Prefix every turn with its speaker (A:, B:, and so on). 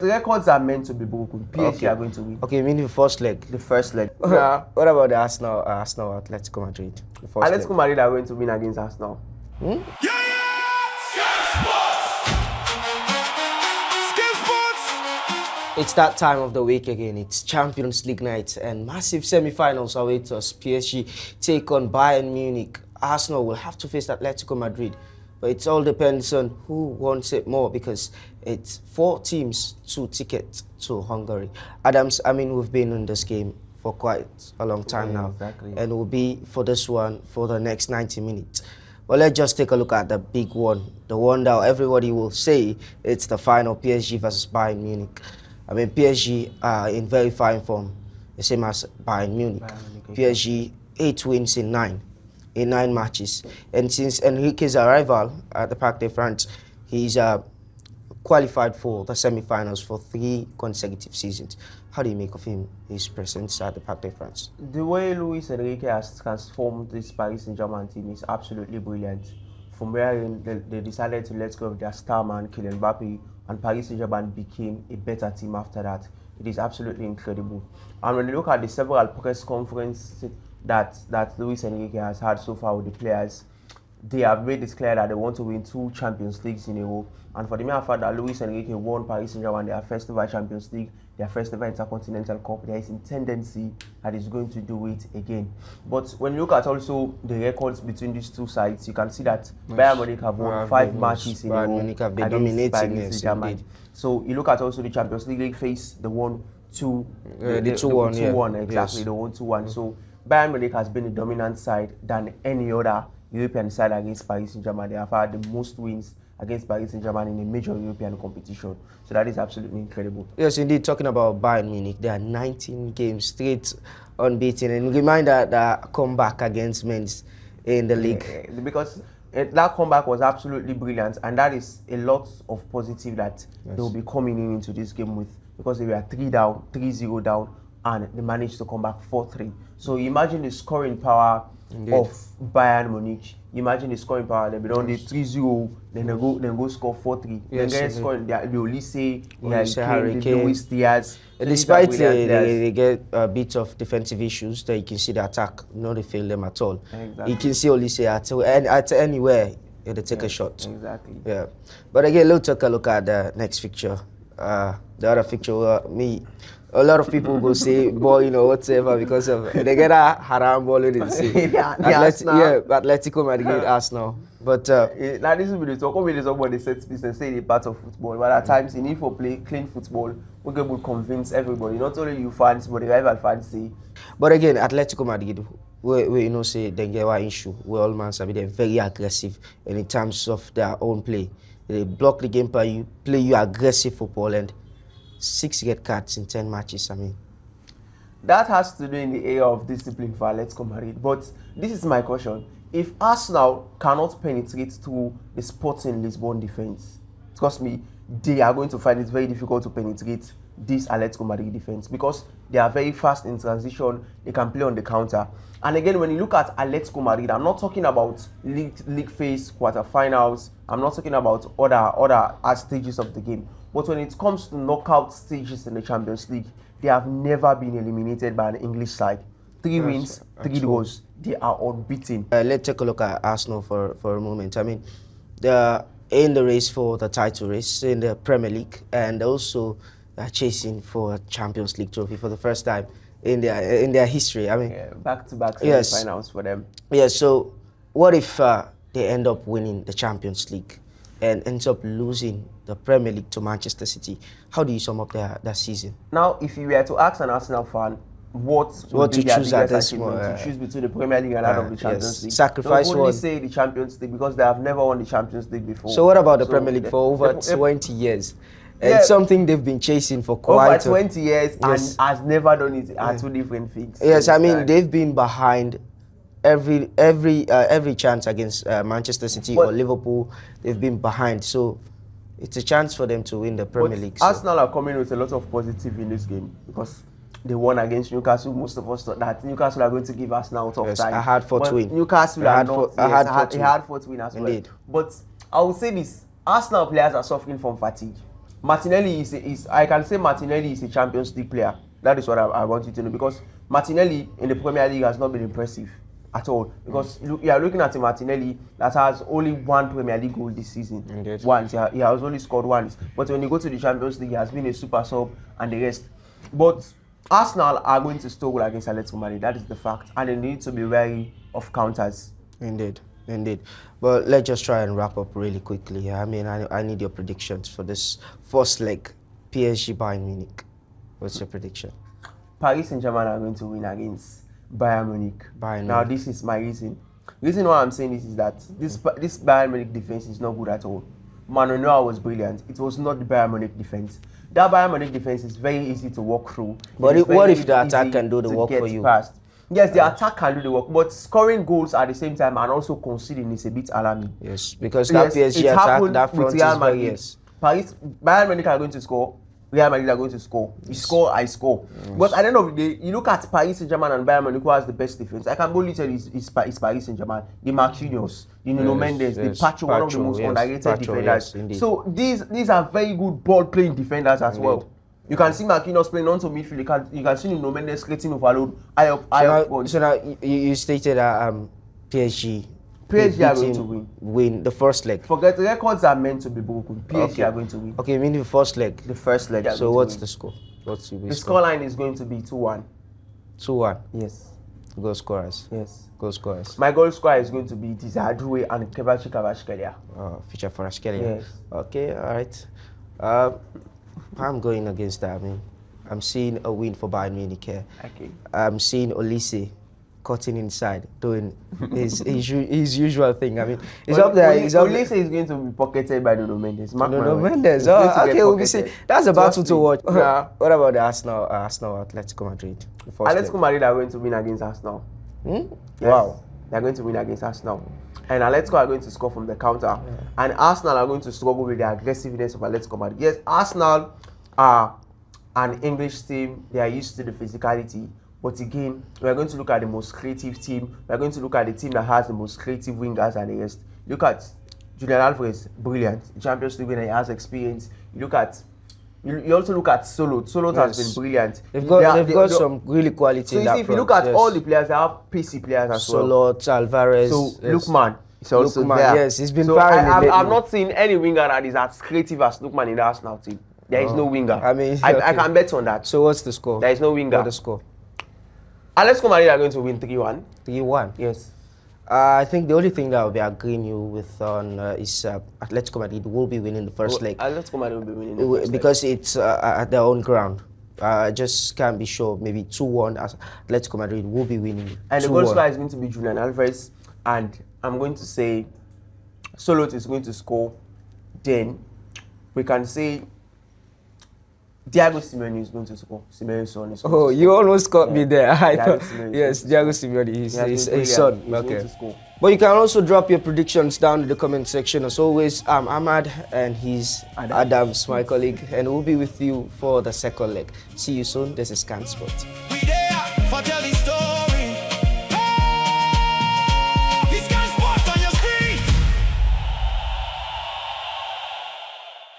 A: The records are meant to be broken. PSG are going to win.
B: Okay, meaning the first leg.
A: The first leg.
B: Yeah. What about the Arsenal Atletico Madrid?
A: Atletico Madrid are going to win against Arsenal.
B: It's that time of the week again. It's Champions League night and massive semi-finals await us. PSG take on Bayern Munich. Arsenal will have to face Atletico Madrid. But it all depends on who wants it more because it's 4 teams, 2 tickets to Hungary. Adams, I mean, we've been in this game for quite a long time now.
A: Exactly.
B: And we'll be for this one for the next 90 minutes. Well, let's just take a look at the big one. The one that everybody will say it's the final, PSG versus Bayern Munich. I mean, PSG are in very fine form, the same as Bayern Munich. PSG, 8 wins in 9 matches. And since Enrique's arrival at the Parc des France, he's qualified for the semi-finals for 3 consecutive seasons. How do you make of his presence at the Parc des France?
A: The way Luis Enrique has transformed this Paris Saint-Germain team is absolutely brilliant. From where they decided to let go of their star man, Kylian Mbappe, and Paris Saint-Germain became a better team after that. It is absolutely incredible. And when you look at the several press conferences that Luis Enrique has had so far with the players, they have made it clear that they want to win 2 Champions Leagues in a row. And for the mere fact that Luis Enrique won Paris Saint-Germain their first ever Champions League, their first ever Intercontinental Cup, there is a tendency that he's going to do it again. But when you look at also the records between these 2 sides, you can see that Bayern Munich have won 5 matches in a row against Paris Saint-Germain. So you look at also the Champions League phase, they won 2.
B: The 2-1,
A: exactly, they won 2-1. So Bayern Munich has been a dominant side than any other European side against Paris Saint-Germain. They have had the most wins against Paris Saint-Germain in a major European competition. So that is absolutely incredible.
B: Yes, indeed. Talking about Bayern Munich, they are 19 games straight unbeaten. And reminder that comeback against Mainz in the league.
A: Because that comeback was absolutely brilliant. And that is a lot of positive that they will be coming into this game with. Because they were 3-0 down, and they managed to come back 4-3. So imagine the scoring power of Bayern Munich. Imagine the scoring power. They'll be on the 3-0, then they go score 4-3.
B: Yes,
A: then scoring. They only say
B: Harry Kane,
A: Luis Diaz.
B: Despite they get a bit of defensive issues, that you can see the attack. No, they fail them at all.
A: Exactly.
B: You can see Olise at anywhere they take a shot.
A: Exactly.
B: Yeah. But again, let's take a look at the next fixture. The other fixture, a lot of people will say ball, whatever, because of they get a haram ball in the same. Atletico Madrid, Arsenal. But
A: now this will be the talk. When we talk about the set piece and say the part of football, but at times you need to play clean football. We will convince everybody, not only you fans, but the rival fans say.
B: But again, Atletico Madrid, we say they get one issue. We all man say they're very aggressive, and in terms of their own play, they block the game play you aggressive football, and 6 red cards in 10 matches. I mean,
A: that has to do in the area of discipline for Atletico Madrid. But this is my question: if Arsenal cannot penetrate through the Sporting Lisbon defense, trust me, they are going to find it very difficult to penetrate this Atletico Madrid defense because they are very fast in transition. They can play on the counter. And again, when you look at Atletico Madrid, I'm not talking about league phase, quarterfinals. I'm not talking about other stages of the game. But when it comes to knockout stages in the Champions League, they have never been eliminated by an English side. 3 wins, 3 draws. They are unbeaten.
B: Let's take a look at Arsenal for a moment. I mean, they're in the race for the title race in the Premier League, and also chasing for a Champions League trophy for the first time in their history. I mean,
A: back-to-back semi-finals for them.
B: Yeah. So, what if they end up winning the Champions League and ends up losing the Premier League to Manchester City? How do you sum up that season?
A: Now, if you were to ask an Arsenal fan what to choose at this moment, to choose between the Premier League and out of the Champions League,
B: sacrifice
A: they would only say the Champions League because they have never won the Champions League before.
B: So what about the Premier League for over 20 years? It's something they've been chasing for quite
A: over 20 years and has never done it at 2 different things.
B: Yes, I mean they've been behind every chance against Manchester City or Liverpool. They've been behind, so it's a chance for them to win the Premier League.
A: Arsenal are coming with a lot of positive in this game because they won against Newcastle. Most of us thought that Newcastle are going to give Arsenal a tough time.
B: A hard-fought win.
A: Newcastle are not. A hard-fought win as well.
B: Indeed.
A: But I will say this: Arsenal players are suffering from fatigue. Martinelli I can say Martinelli is a Champions League player. That is what I want you to know, because Martinelli in the Premier League has not been impressive at all. Because you are looking at a Martinelli that has only one Premier League goal this season.
B: Indeed.
A: Once. He has only scored once. But when you go to the Champions League, he has been a super sub and the rest. But Arsenal are going to struggle against Atletico Madrid. That is the fact. And they need to be wary of counters.
B: Indeed. But let's just try and wrap up really quickly. I mean, I need your predictions for this first leg, PSG Bayern Munich. What's your prediction?
A: Paris Saint-Germain are going to win against Bayern Munich. Now,
B: Munich.
A: this is my reason. The reason why I'm saying this is that this Bayern Munich defense is not good at all. Manuel Neuer was brilliant. It was not the Bayern Munich defense. That Bayern Munich defense is very easy to walk through.
B: But what if the attack can do the work for you?
A: Past. Yes, the attack can do the work, but scoring goals at the same time and also conceding is a bit alarming.
B: Yes, because that PSG attack, that front is very, yes.
A: Bayern Munich are going to score. Real Madrid are going to score. You score, I score. Yes. But at the end of the day, you look at Paris Saint-Germain and Bayern Munich, who has the best defense. I can boldly tell you it's Paris Saint-Germain. The Marquinhos, the Nuno Mendes, the Pacho, one of the most underrated defenders. So these are very good ball-playing defenders as well. You can see Marquinhos playing onto midfield. You can see Nuno Mendes creating overload.
B: So now you stated that PSG
A: are going to
B: win the first leg.
A: Forget the records are meant to be broken. PSG are going to win.
B: Okay, you mean the first leg?
A: The first leg.
B: So what's the score? The
A: scoreline is going to be 2-1.
B: 2-1?
A: Yes.
B: Goal scorers?
A: Yes.
B: Goal scorers.
A: My goal scorer is going to be Dizadue and Kevachi Kvaratskhelia.
B: Feature for Kvaratskhelia.
A: Yes.
B: Okay, all right. I'm going against that. I mean, I'm seeing a win for Bayern Munich here.
A: Okay.
B: I'm seeing Olise cutting inside, doing his usual thing. I mean, he's up there.
A: Olise is going to be pocketed by Nuno Mendes.
B: Nuno Mendes. Oh, okay, we'll be seeing. That's a battle to watch.
A: Yeah.
B: What about the Arsenal Atletico Madrid?
A: Atletico Madrid are going to win against Arsenal.
B: Yes.
A: Wow. They're going to win against Arsenal. And Atletico are going to score from the counter. Yeah. And Arsenal are going to struggle with the aggressiveness of Atletico Madrid. Yes, Arsenal are an English team. They are used to the physicality. But again, we're going to look at the most creative team. We're going to look at the team that has the most creative wingers and the rest. Look at Julian Alvarez, brilliant. Champions League winner, he has experience. You also look at Solo. Solo has been brilliant.
B: They've got some really quality in that front.
A: If you look at all the players, they have PC players as well.
B: Solo, Alvarez.
A: So Lookman is also there.
B: Yes, he's been firing.
A: I've not seen any winger that is as creative as Lookman in the Arsenal team. There is no winger.
B: I mean,
A: I can bet on that.
B: So what's the score?
A: There is no winger.
B: What's the score?
A: Atletico Madrid are going to win 3-1.
B: 3-1?
A: Yes.
B: I think the only thing that I'll be agreeing you with on is Atletico Madrid will be winning the first leg.
A: Atletico Madrid will be winning the first leg.
B: Because it's at their own ground. I just can't be sure. Maybe 2-1 as Atletico Madrid will be winning.
A: And the goal scorer is going to be Julian Alvarez. And I'm going to say Solot is going to score. Then we can say Diego Simeone is going to score. Simeone's son is going to score.
B: You almost caught me there. I thought,
A: yes,
B: Diego Simeone, his son.
A: He's going to score.
B: But you can also drop your predictions down in the comment section. As always, I'm Ahmad and he's Adams, my colleague, and we'll be with you for the second leg. See you soon. This is Can Sports.